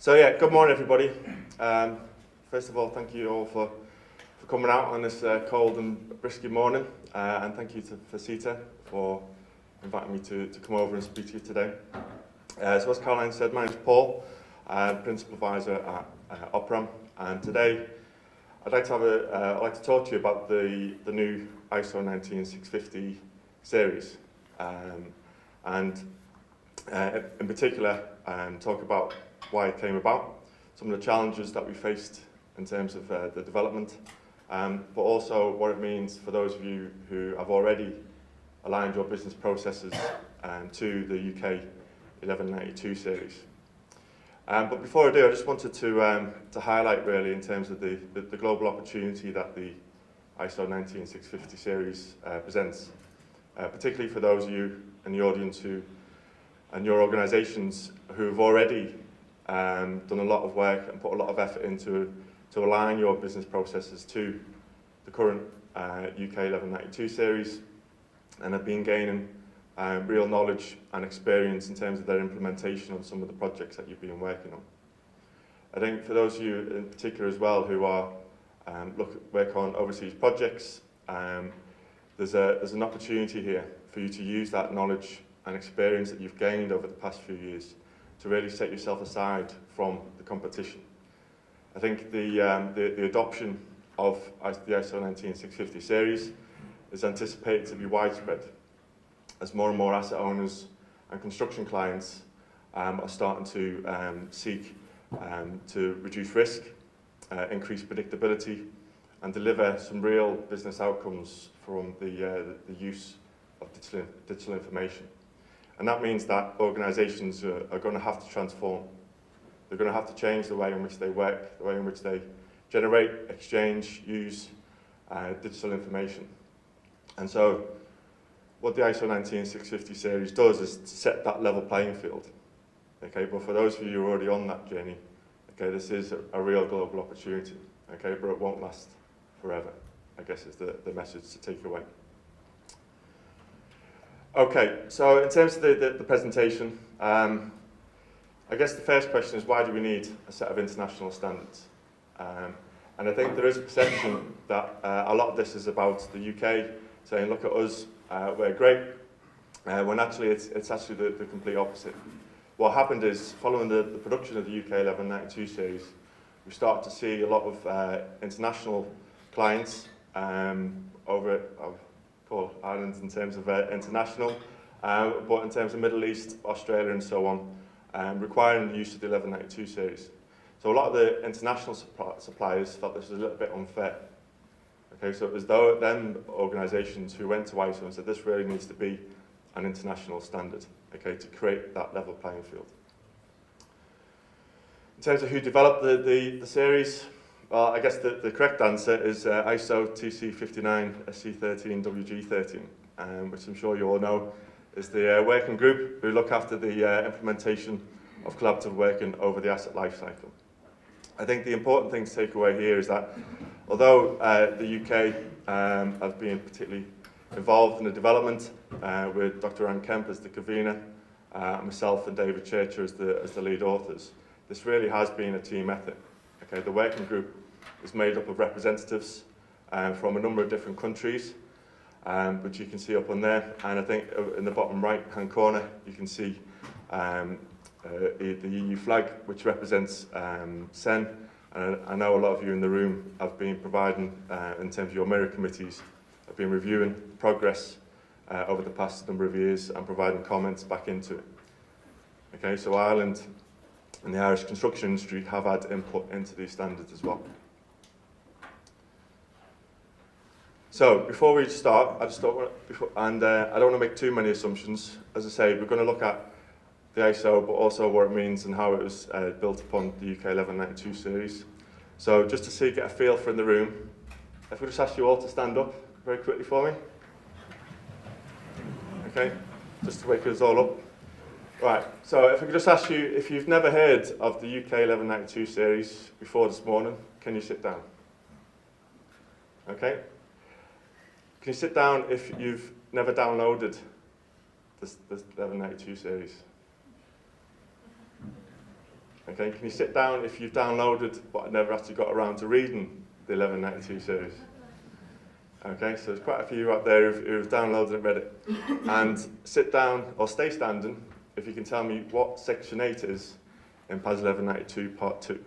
So yeah, good morning everybody. First of all, thank you all for coming out on this cold and brisky morning, and thank you for CitA for inviting me to come over and speak to you today. So as Caroline said, my name's Paul, Principal Advisor at Operam, and today I'd like to talk to you about the new ISO 19650 series, and in particular talk about why it came about, some of the challenges that we faced in terms of the development, but also what it means for those of you who have already aligned your business processes to the UK 1192 series. But before I do, I just wanted to highlight really in terms of the global opportunity that the ISO 19650 series presents, particularly for those of you in the audience and your organisations who have already done a lot of work and put a lot of effort into to align your business processes to the current UK 1192 series, and have been gaining real knowledge and experience in terms of their implementation on some of the projects that you've been working on. I think for those of you in particular as well who are work on overseas projects, there's an opportunity here for you to use that knowledge and experience that you've gained over the past few years to really set yourself aside from the competition. I think the adoption of the ISO 19650 series is anticipated to be widespread as more and more asset owners and construction clients are starting to seek to reduce risk, increase predictability, and deliver some real business outcomes from the use of digital information. And that means that organisations are going to have to transform. They're going to have to change the way in which they work, the way in which they generate, exchange, use digital information. And so what the ISO 19650 series does is to set that level playing field. Okay, but for those of you who are already on that journey, okay, this is a real global opportunity. Okay, but it won't last forever, I guess is the message to take away. Okay, so in terms of the presentation, I guess the first question is, why do we need a set of international standards? And I think there is a perception that a lot of this is about the UK saying, look at us, we're great, when actually it's actually the complete opposite. What happened is, following the production of the UK 1192 series, we started to see a lot of international clients over call Ireland in terms of international, but in terms of Middle East, Australia and so on, requiring the use of the 1192 series. So a lot of the international suppliers felt this was a little bit unfair. Okay, so it was them organisations who went to ISO and said this really needs to be an international standard, okay, to create that level playing field. In terms of who developed the series, well, I guess the correct answer is ISO TC59 SC13 WG13, which I'm sure you all know is the working group who look after the implementation of collaborative working over the asset life cycle. I think the important thing to take away here is that although the UK have been particularly involved in the development with Dr. Anne Kemp as the convener, myself and David Churcher as the lead authors, this really has been a team effort. Okay, the working group is made up of representatives from a number of different countries, which you can see up on there. And I think in the bottom right-hand corner, you can see the EU flag, which represents CEN. And I know a lot of you in the room have been providing, in terms of your mirror committees, have been reviewing progress over the past number of years and providing comments back into it. Okay, so Ireland and the Irish construction industry have had input into these standards as well. So before we start, I don't want to make too many assumptions. As I say, we're going to look at the ISO, but also what it means and how it was built upon the UK 1192 series. So just to get a feel for in the room, if we just ask you all to stand up very quickly for me. Okay, just to wake us all up. Right, so if I could just ask you, if you've never heard of the UK 1192 series before this morning, can you sit down? Okay. Can you sit down if you've never downloaded this 1192 series? Okay, can you sit down if you've downloaded but never actually got around to reading the 1192 series? Okay, so there's quite a few out there who've downloaded and read it. And sit down or stay standing if you can tell me what section 8 is in PAS 1192 part 2.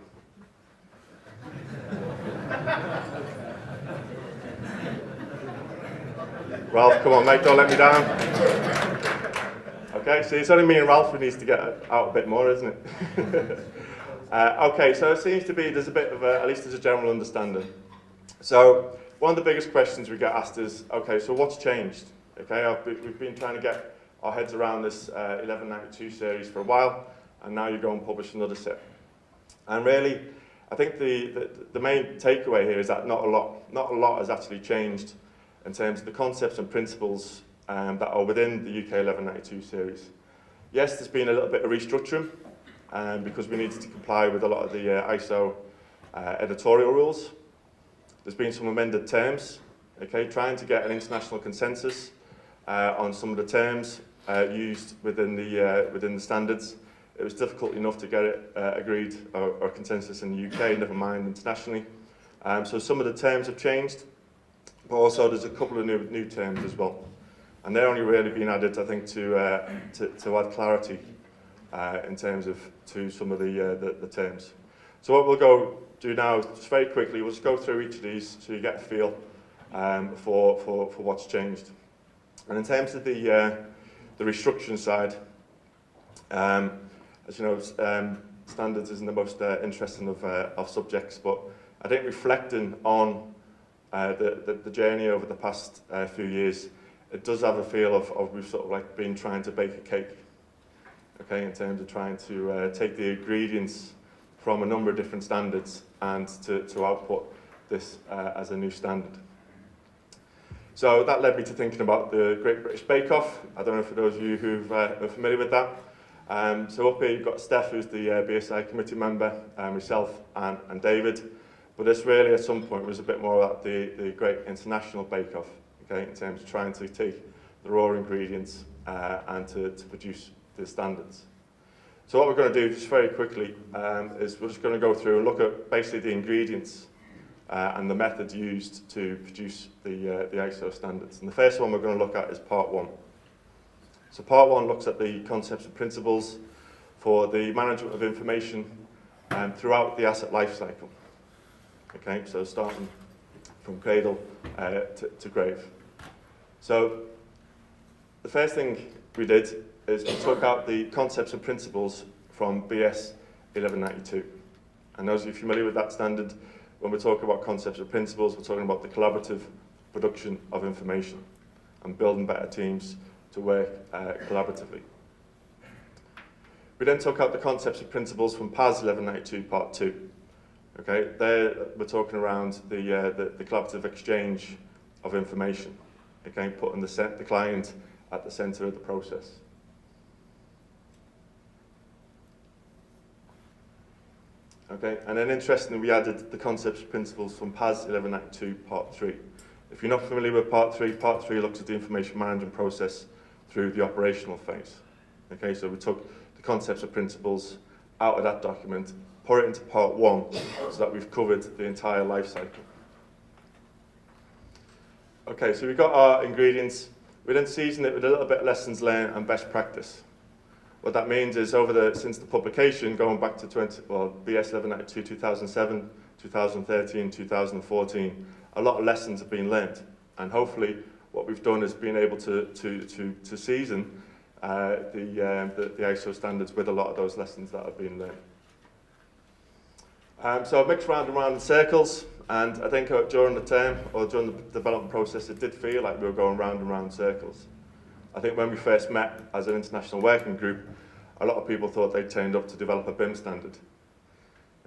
Ralph, come on mate, don't let me down. Okay, so it's only me and Ralph who needs to get out a bit more, isn't it? Okay, so it seems to be there's a bit of a, at least there's a general understanding. So one of the biggest questions we get asked is, okay, so what's changed? Okay, we've been trying to get our heads around this 1192 series for a while, and now you go and publish another set. And really, I think the main takeaway here is that not a lot has actually changed in terms of the concepts and principles that are within the UK 1192 series. Yes, there's been a little bit of restructuring because we needed to comply with a lot of the ISO editorial rules. There's been some amended terms, okay, trying to get an international consensus on some of the terms used within the standards. It was difficult enough to get it agreed or consensus in the UK, never mind internationally. So some of the terms have changed, but also there's a couple of new terms as well. And they're only really being added, I think, to add clarity in terms of to some of the terms. So what we'll do now, just very quickly, we'll just go through each of these so you get a feel for what's changed. And in terms of the restructuring side, as you know, standards isn't the most interesting of subjects, but I think reflecting on the journey over the past few years, it does have a feel of we've sort of like been trying to bake a cake, okay, in terms of trying to take the ingredients from a number of different standards and to output this as a new standard. So that led me to thinking about the Great British Bake Off. I don't know for those of you who are familiar with that. So up here you've got Steph, who's the BSI committee member, myself and David. But this really at some point was a bit more about the Great International Bake Off, okay, in terms of trying to take the raw ingredients and to produce the standards. So what we're going to do just very quickly is we're just going to go through and look at basically the ingredients and the methods used to produce the ISO standards. And the first one we're going to look at is part 1. So part 1 looks at the concepts and principles for the management of information throughout the asset life cycle. Okay, so starting from cradle to grave. So the first thing we did is we took out the concepts and principles from BS 1192. And those of you familiar with that standard, when we talk about concepts and principles, we're talking about the collaborative production of information and building better teams to work collaboratively. We then took out the concepts and principles from PAS 1192 Part 2. Okay, there we're talking around the collaborative exchange of information. Okay, putting the client at the centre of the process. Okay, and then interestingly, we added the concepts and principles from PAS 1192 Part 3. If you're not familiar with Part 3 looks at the information management process through the operational phase. Okay, so we took the concepts and principles out of that document, put it into Part 1, so that we've covered the entire life cycle. Okay, so we've got our ingredients. We then season it with a little bit of lessons learned and best practice. What that means is since the publication, going back to BS 1192, 2007, 2013, 2014, a lot of lessons have been learned. And hopefully what we've done is been able to season the ISO standards with a lot of those lessons that have been learned. So I mixed round and round in circles, and I think during the term, or during the development process, it did feel like we were going round and round circles. I think when we first met as an international working group, a lot of people thought they'd turned up to develop a BIM standard.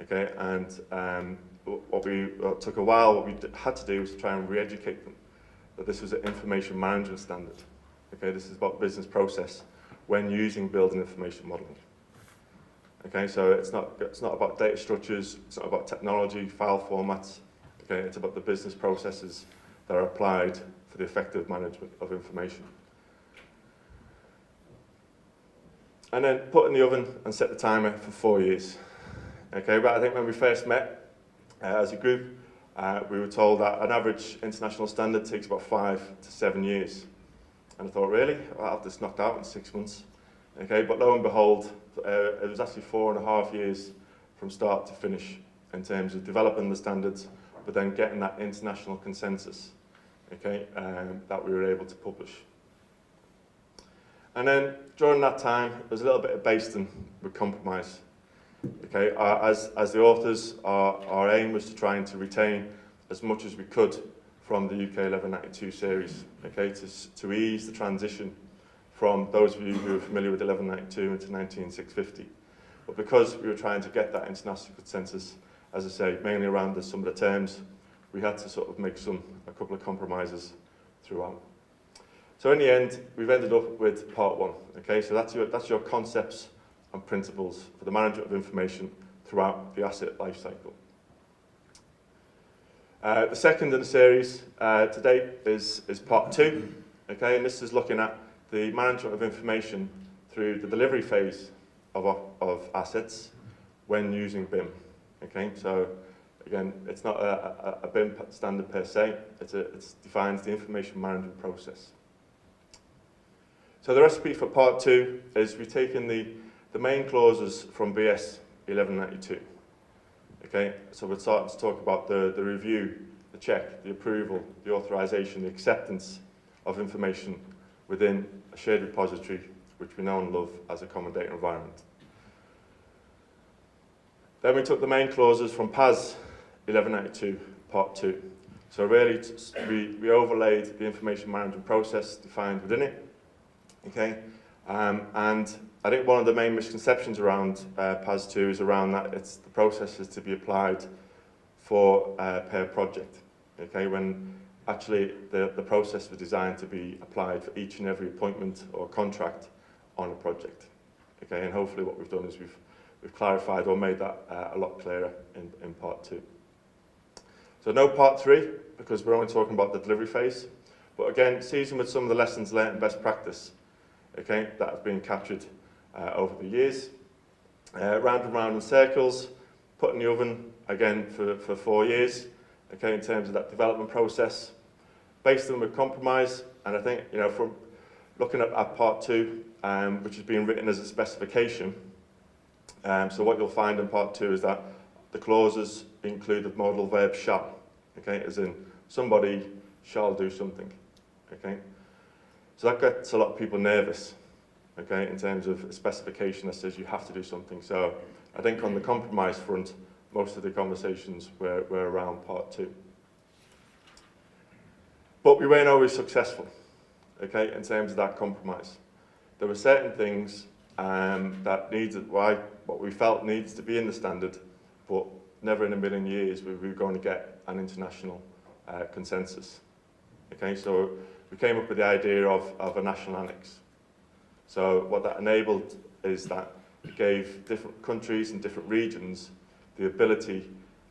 Okay, and what took a while, what we had to do was try and re-educate them that this was an information management standard. Okay, this is about business process when using building information modeling. Okay, so it's not about data structures, it's not about technology, file formats. Okay, it's about the business processes that are applied for the effective management of information. And then put in the oven and set the timer for 4 years. Okay, but I think when we first met as a group, we were told that an average international standard takes about 5 to 7 years. And I thought, really? I'll have this knocked out in 6 months. Okay, but lo and behold, it was actually 4.5 years from start to finish in terms of developing the standards, but then getting that international consensus, okay, that we were able to publish. And then during that time, there was a little bit of basting with compromise. Okay, as the authors, our aim was to try and to retain as much as we could from the UK 1192 series, okay, to ease the transition from those of you who are familiar with 1192 into 19650. But because we were trying to get that international consensus, as I say, mainly around some of the terms, we had to sort of make a couple of compromises throughout. So in the end, we've ended up with part 1, okay, so that's your concepts and principles for the management of information throughout the asset lifecycle. The second in the series to date is part 2, okay, and this is looking at the management of information through the delivery phase of assets when using BIM. Okay, so again, it's not a BIM standard per se, it defines the information management process. So the recipe for part 2 is we've taken the main clauses from BS 1192. Okay, so we're starting to talk about the review, the check, the approval, the authorization, the acceptance of information within a shared repository, which we know and love as a common data environment. Then we took the main clauses from PAS 1192, part 2. So really, we overlaid the information management process defined within it. Okay, and I think one of the main misconceptions around PAS 2 is around that the process is to be applied for per project. Okay, when actually the process was designed to be applied for each and every appointment or contract on a project. Okay, and hopefully what we've done is we've clarified or made that a lot clearer in part 2. So no part 3, because we're only talking about the delivery phase. But again, seasoned with some of the lessons learned and best practice, okay, that have been captured over the years. Round and round in circles, put in the oven again for 4 years, okay, in terms of that development process. Based on with compromise, and I think, you know, from looking at part 2, which has been written as a specification, so what you'll find in part 2 is that the clauses include the modal verb shall, okay, as in somebody shall do something, okay. So that gets a lot of people nervous, okay, in terms of a specification that says you have to do something. So I think on the compromise front, most of the conversations were around part 2. But we weren't always successful, okay, in terms of that compromise. There were certain things that needed, what we felt needs to be in the standard, but never in a million years we were going to get an international consensus. Okay, so we came up with the idea of a national annex. So what that enabled is that it gave different countries and different regions the ability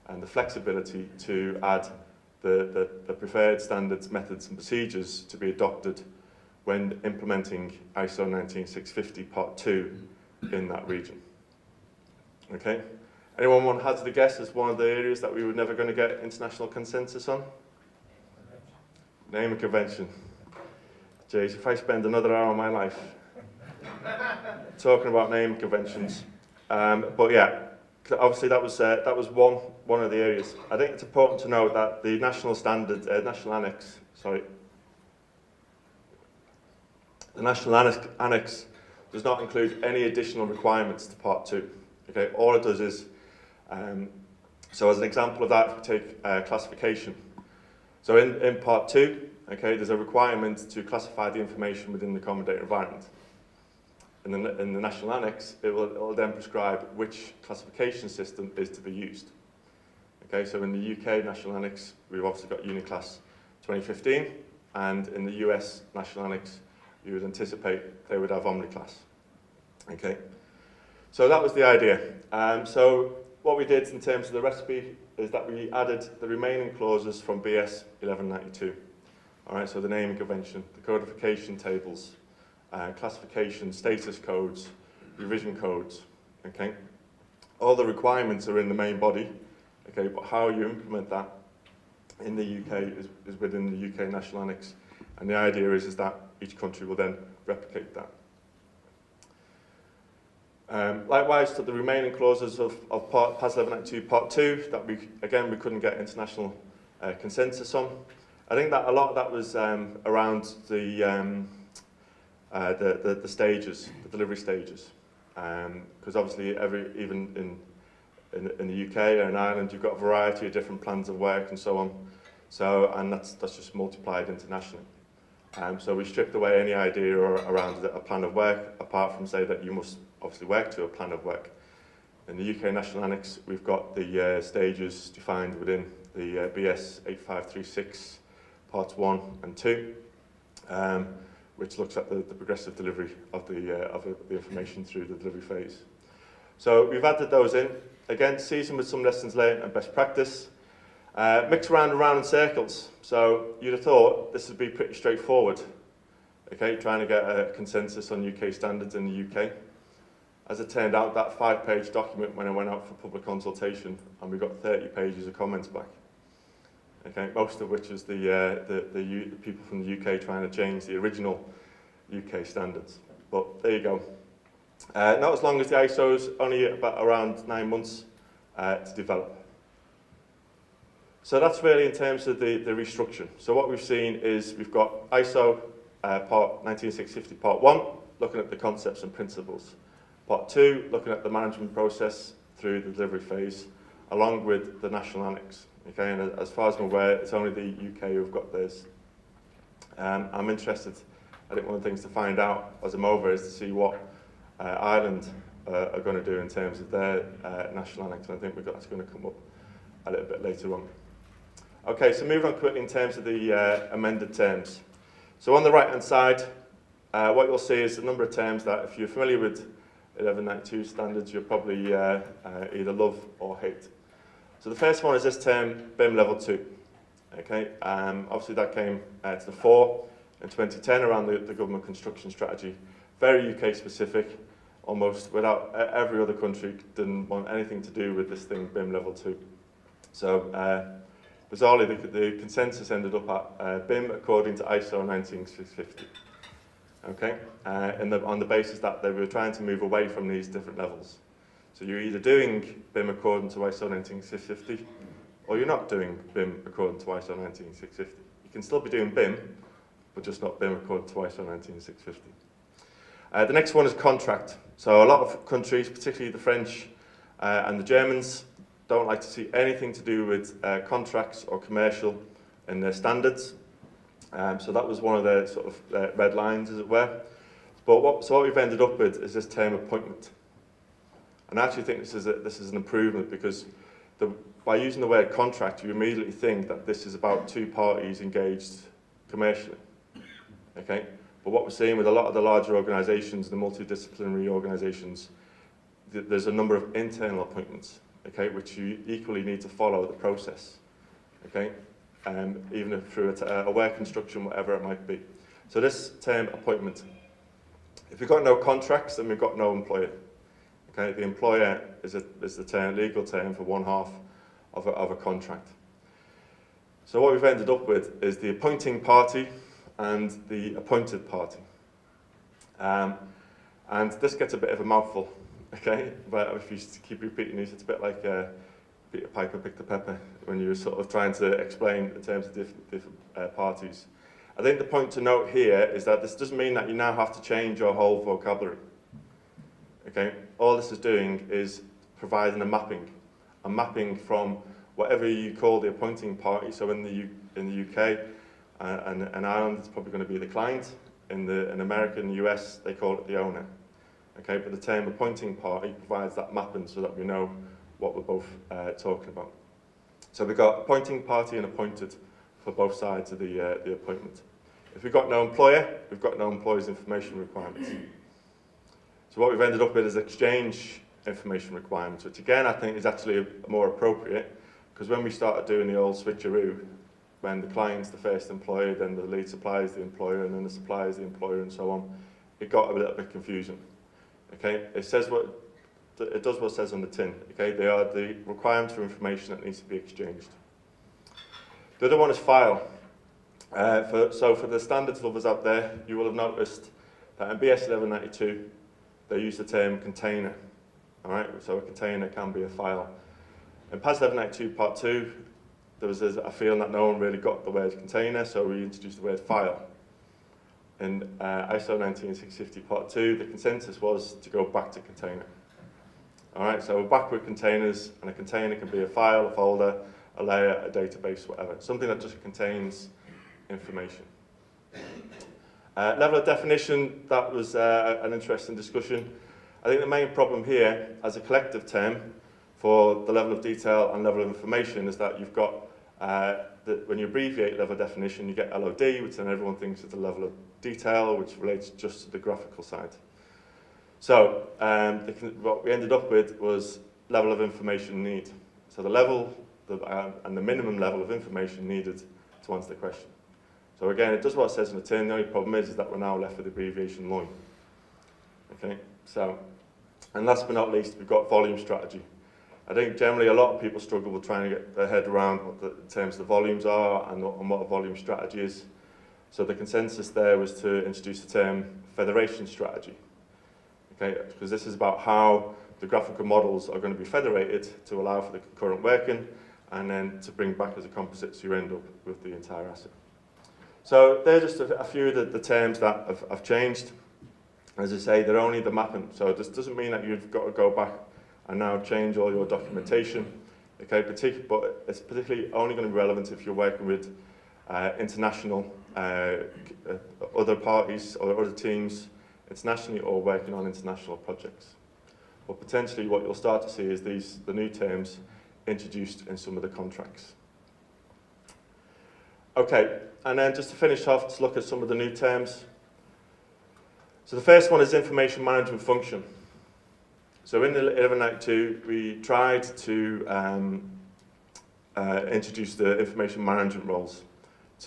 and the flexibility to add the preferred standards, methods and procedures to be adopted when implementing ISO 19650 Part 2 in that region. Okay? Anyone want to hazard a guess as one of the areas that we were never going to get international consensus on? Naming convention. Jeez, if I spend another hour of my life talking about naming conventions. But yeah, obviously that was one of the areas. I think it's important to note that the national standard, national annex, the national annex does not include any additional requirements to Part 2. Okay, all it does is, so as an example of that, if we take classification. So in Part 2, okay, there's a requirement to classify the information within the common data environment. In the national annex, it will then prescribe which classification system is to be used. Okay, so in the UK national annex, we've obviously got Uniclass 2015, and in the US national annex, you would anticipate they would have Omniclass. Okay, so that was the idea. So what we did in terms of the recipe is that we added the remaining clauses from BS 1192. All right, so the naming convention, the codification tables, classification, status codes, revision codes, okay? All the requirements are in the main body, okay, but how you implement that in the UK is within the UK National Annex. And the idea is that each country will then replicate that. Likewise, to the remaining clauses of PAS 1192 Part 2, that we couldn't get international consensus on. I think that a lot of that was around the stages, the delivery stages. Because obviously, even in the UK or in Ireland, you've got a variety of different plans of work and so on. So, and that's just multiplied internationally. So we stripped away any idea around a plan of work, apart from say that you must obviously work to a plan of work. In the UK National Annex, we've got the stages defined within the BS 8536 Parts 1 and 2, which looks at the progressive delivery of the information through the delivery phase. So we've added those in. Again, seasoned with some lessons learned and best practice. Mix around and round in circles. So you'd have thought this would be pretty straightforward. Okay, trying to get a consensus on UK standards in the UK. As it turned out, that 5-page document when I went out for public consultation, and we got 30 pages of comments back. Okay, most of which is the people from the UK trying to change the original UK standards. But there you go. Not as long as the ISO's, only about around 9 months to develop. So that's really in terms of the restructure. So what we've seen is we've got ISO Part 19650 Part 1, looking at the concepts and principles. Part 2, looking at the management process through the delivery phase, along with the National Annex. Okay, and as far as I'm aware, it's only the UK who've got theirs. I'm interested, I think one of the things to find out as I'm over is to see what Ireland are going to do in terms of their National Annex, and I think that's going to come up a little bit later on. Okay, so moving on quickly in terms of the amended terms. So on the right-hand side, what you'll see is a number of terms that if you're familiar with 1192 standards, you'll probably either love or hate. So the first one is this term, BIM Level 2. Okay, obviously that came to the fore in 2010 around the government construction strategy. Very UK specific, almost without every other country didn't want anything to do with this thing, BIM Level 2. So bizarrely, the consensus ended up at BIM according to ISO 19650. Okay, on the basis that they were trying to move away from these different levels. So you're either doing BIM according to ISO 19650, or you're not doing BIM according to ISO 19650. You can still be doing BIM, but just not BIM according to ISO 19650. The next one is contract. So a lot of countries, particularly the French and the Germans, don't like to see anything to do with contracts or commercial in their standards. So that was one of their sort of red lines, as it were. But what we've ended up with is this term appointment. And I actually think this is an improvement, because by using the word contract, you immediately think that this is about two parties engaged commercially. Okay? But what we're seeing with a lot of the larger organisations, the multidisciplinary organisations, there's a number of internal appointments, okay, which you equally need to follow the process, okay, even if through a work instruction, whatever it might be. So this term appointment, if we've got no contracts, then we've got no employer. Okay, the employer is the legal term for one half of a contract. So what we've ended up with is the appointing party and the appointed party. And this gets a bit of a mouthful, okay? But if you keep repeating this, it's a bit like Peter Piper picked the pepper when you're sort of trying to explain in terms of different parties. I think the point to note here is that this doesn't mean that you now have to change your whole vocabulary. Okay? All this is doing is providing a mapping from whatever you call the appointing party. So in the UK and Ireland, it's probably going to be the client. In America and the US, they call it the owner. Okay, but the term appointing party provides that mapping so that we know what we're both talking about. So we've got appointing party and appointed for both sides of the appointment. If we've got no employer, we've got no employer's information requirements. So what we've ended up with is exchange information requirements, which again I think is actually more appropriate, because when we started doing the old switcheroo, when the client's the first employer, then the lead supplier is the employer, and then the supplier is the employer, and so on, it got a little bit confusing. Okay, it says what it does what it says on the tin. Okay, they are the requirements for information that needs to be exchanged. The other one is file. So for the standards lovers out there, you will have noticed that in BS 1192, they use the term container. All right, so a container can be a file. In PAS 1192 Part 2, there was a feeling that no one really got the word container, so we introduced the word file. In ISO 19650 Part 2, the consensus was to go back to container. All right, so we're back with containers, and a container can be a file, a folder, a layer, a database, whatever. Something that just contains information. Level of definition, that was an interesting discussion. I think the main problem here, as a collective term, for the level of detail and level of information is that you've got, when you abbreviate level of definition, you get LOD, which then everyone thinks is the level of detail, which relates just to the graphical side. So what we ended up with was level of information need. So the level and the minimum level of information needed to answer the question. So again, it does what it says in the tin. The only problem is that we're now left with the abbreviation LOIN. Okay, so, and last but not least, we've got volume strategy. I think generally a lot of people struggle with trying to get their head around what the terms of the volumes are and what a volume strategy is. So the consensus there was to introduce the term federation strategy. Okay, because this is about how the graphical models are going to be federated to allow for the concurrent working and then to bring back as a composite so you end up with the entire asset. So they're just a few of the terms that have changed. As I say, they're only the mapping. So this doesn't mean that you've got to go back and now change all your documentation. Okay, but it's particularly only going to be relevant if you're working with international, other parties or other teams internationally or working on international projects. But potentially what you'll start to see is the new terms introduced in some of the contracts. Okay, and then just to finish off, let's look at some of the new terms. So the first one is information management function. So in the 1192, we tried to introduce the information management roles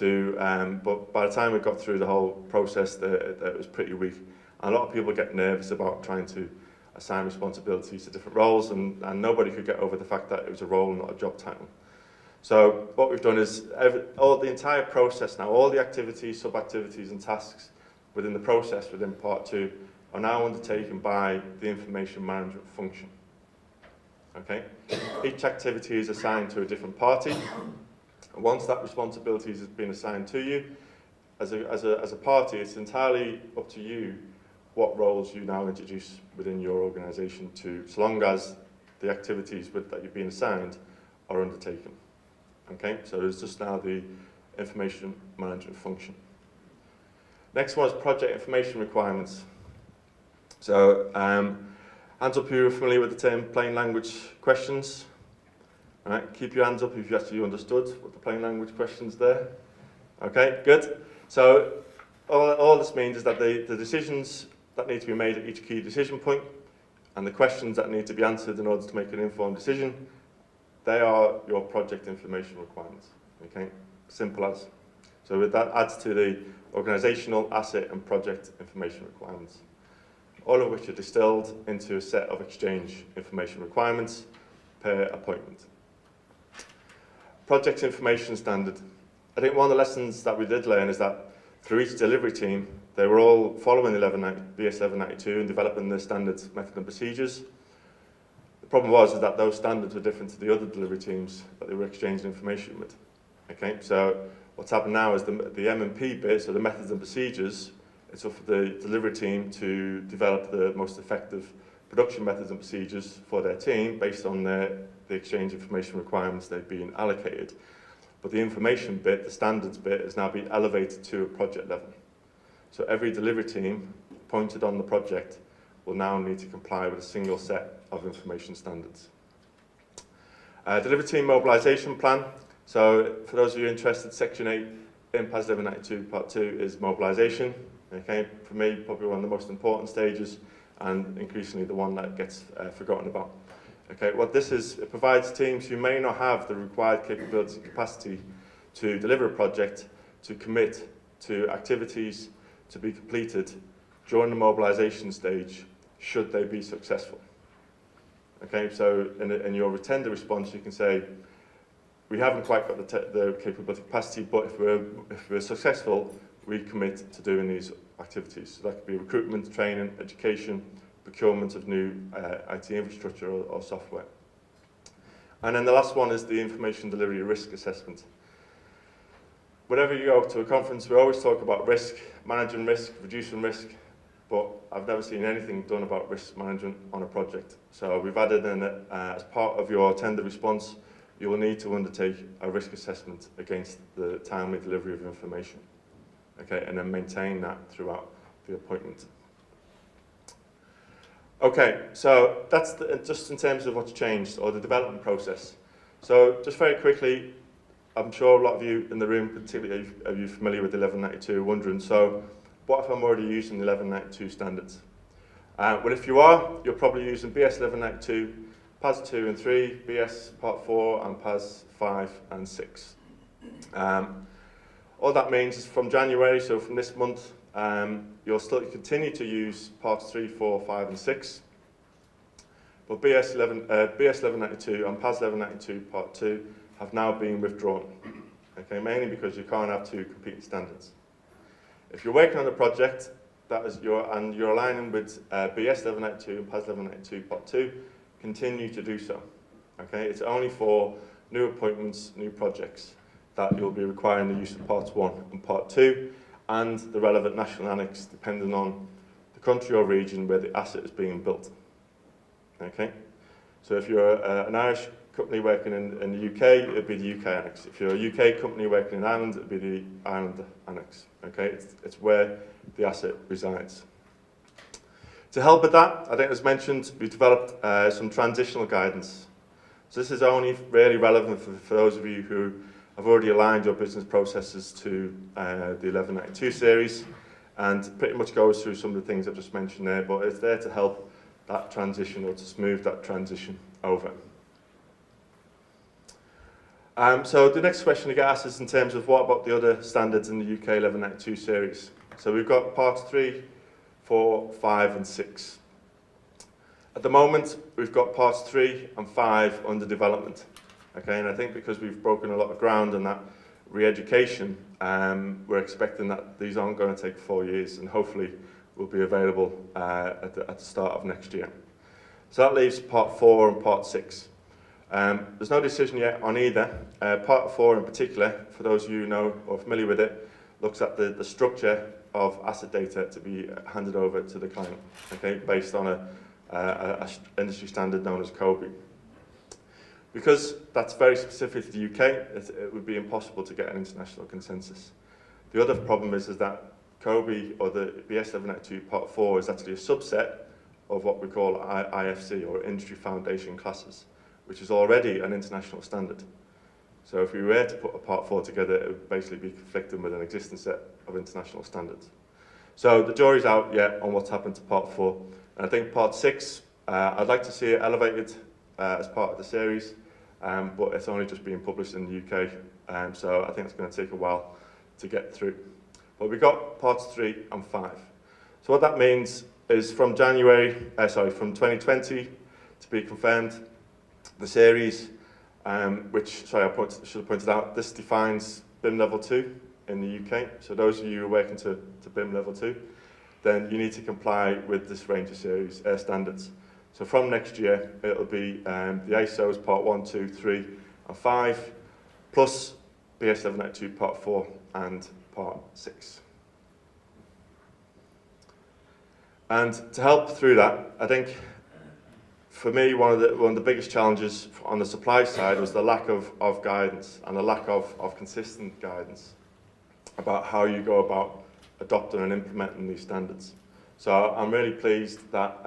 but by the time we got through the whole process, it was pretty weak. And a lot of people get nervous about trying to assign responsibilities to different roles, and nobody could get over the fact that it was a role, not a job title. So what we've done is the entire process now, all the activities, sub-activities and tasks within the process within Part 2 are now undertaken by the information management function. Okay? Each activity is assigned to a different party. And once that responsibility has been assigned to you, as a party, it's entirely up to you what roles you now introduce within your organisation so long as the activities that you've been assigned are undertaken. Okay, so it's just now the information management function. Next one is project information requirements. So, hands up if you're familiar with the term plain language questions. All right, keep your hands up if you actually understood what the plain language questions there. Okay, good. So, all this means is that the decisions that need to be made at each key decision point and the questions that need to be answered in order to make an informed decision, they are your project information requirements. Okay, simple as. So that adds to the organisational, asset and project information requirements, all of which are distilled into a set of exchange information requirements per appointment. Project information standard. I think one of the lessons that we did learn is that through each delivery team, they were all following BS 1192 and developing their standards, method and procedures. The problem was that those standards were different to the other delivery teams that they were exchanging information with. Okay, so what's happened now is the M&P bit, so the methods and procedures, it's up for the delivery team to develop the most effective production methods and procedures for their team based on the exchange information requirements they've been allocated. But the information bit, the standards bit, has now been elevated to a project level. So every delivery team appointed on the project will now need to comply with a single set of information standards. Delivery team mobilisation plan. So for those of you interested, Section 8 in PAS 1192 Part 2 is mobilisation. Okay, for me, probably one of the most important stages and increasingly the one that gets forgotten about. Okay, what this is, it provides teams who may not have the required capability and capacity to deliver a project to commit to activities to be completed during the mobilisation stage should they be successful. Okay, so in your tender response, you can say, we haven't quite got the capability capacity, but if we're successful, we commit to doing these activities. So that could be recruitment, training, education, procurement of new IT infrastructure or software. And then the last one is the information delivery risk assessment. Whenever you go to a conference, we always talk about risk, managing risk, reducing risk, but I've never seen anything done about risk management on a project. So we've added in that as part of your tender response, you will need to undertake a risk assessment against the timely delivery of information. Okay, and then maintain that throughout the appointment. Okay, so that's just in terms of what's changed, or the development process. So just very quickly, I'm sure a lot of you in the room, particularly are you familiar with 1192, wondering, so what if I'm already using the 1192 standards? Well, if you are, you're probably using BS 1192, PAS 2 and 3, BS Part 4, and PAS 5 and 6. All that means is from January, so from this month, you'll still continue to use Parts 3, 4, 5 and 6. But BS 1192 and PAS 1192 Part 2 have now been withdrawn. Okay, mainly because you can't have two competing standards. If you're working on a project and you're aligning with BS 1192 and PAS 1192 Part 2, continue to do so. Okay, it's only for new appointments, new projects, that you'll be requiring the use of Part 1 and Part 2, and the relevant national annex, depending on the country or region where the asset is being built. Okay, so if you're an Irish company working in the UK, it would be the UK annex. If you're a UK company working in Ireland, it would be the Ireland annex. Okay, it's where the asset resides. To help with that, I think as mentioned, we developed some transitional guidance. So this is only really relevant for those of you who have already aligned your business processes to the 1192 series, and pretty much goes through some of the things I've just mentioned there, but it's there to help that transition, or to smooth that transition over. So the next question I get asked is in terms of what about the other standards in the UK 1192 series. So we've got Parts 3, 4, 5 and 6. At the moment, we've got Parts 3 and 5 under development. Okay, and I think because we've broken a lot of ground on that re-education, we're expecting that these aren't going to take 4 years, and hopefully will be available at the start of next year. So that leaves Part 4 and Part 6. There's no decision yet on either. Part 4 in particular, for those of you who know or familiar with it, looks at the structure of asset data to be handed over to the client, okay, based on a industry standard known as COBE. Because that's very specific to the UK, it would be impossible to get an international consensus. The other problem is that COBE, or the BS 1192 Part 4, is actually a subset of what we call IFC, or Industry Foundation Classes, which is already an international standard. So if we were to put a Part 4 together, it would basically be conflicting with an existing set of international standards. So the jury's out yet on what's happened to Part 4. And I think Part 6, I'd like to see it elevated as part of the series, but it's only just being published in the UK, so I think it's going to take a while to get through. But we've got Parts 3 and 5. So what that means is from from 2020 to be confirmed, the series, which, sorry, I should have pointed out, this defines BIM Level 2 in the UK. So those of you who are working to BIM Level 2, then you need to comply with this range of series standards. So from next year, it'll be the ISOs Part 1, 2, 3 and 5, plus BS 1192 Part 4 and Part 6. And to help through that, I think for me, one of the biggest challenges on the supply side was the lack of guidance, and the lack of consistent guidance about how you go about adopting and implementing these standards. So I'm really pleased that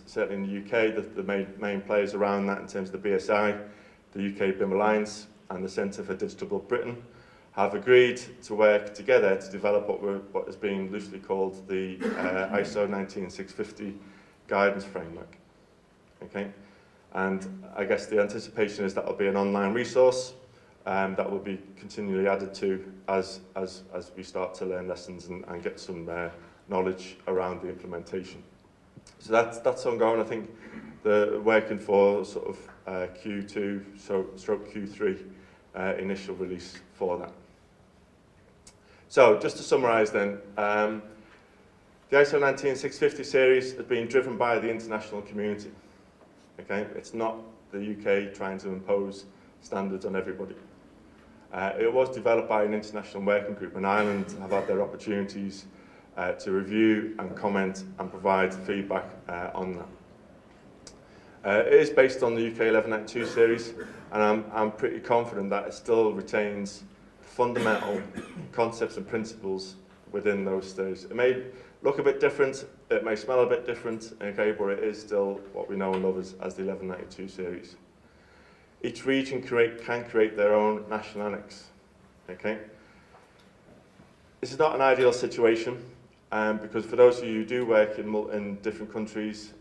certainly in the UK, the main players around that in terms of the BSI, the UK BIM Alliance and the Centre for Digital Britain have agreed to work together to develop what is being loosely called the ISO 19650 guidance framework. Okay, and I guess the anticipation is that will be an online resource that will be continually added to as we start to learn lessons and get some knowledge around the implementation. So that's ongoing. I think they're working for sort of Q2, stroke Q3 initial release for that. So just to summarise then, the ISO 19650 series has been driven by the international community. Okay, it's not the UK trying to impose standards on everybody. It was developed by an international working group, and Ireland have had their opportunities to review and comment and provide feedback on that. It is based on the UK 1192 series, and I'm pretty confident that it still retains fundamental concepts and principles within those series. It may look a bit different, it may smell a bit different, okay, but it is still what we know and love as the 1192 series. Each region can create their own national annex, okay? This is not an ideal situation, because for those of you who do work in different countries,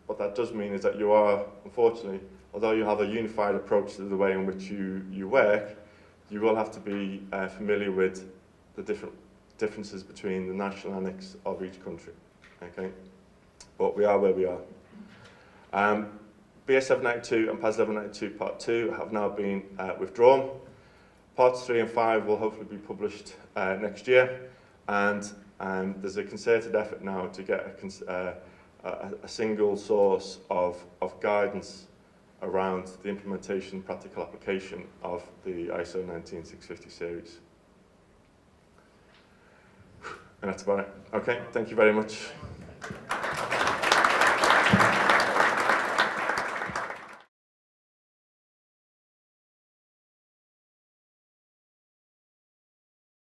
what that does mean is that you are, unfortunately, although you have a unified approach to the way in which you work, you will have to be familiar with the differences between the national annex of each country, okay? But we are where we are. BS 792 and PAS 1192 Part 2 have now been withdrawn. Parts 3 and 5 will hopefully be published next year, and there's a concerted effort now to get a single source of guidance around the implementation, practical application of the ISO 19650 series. And that's about it. Okay, thank you very much.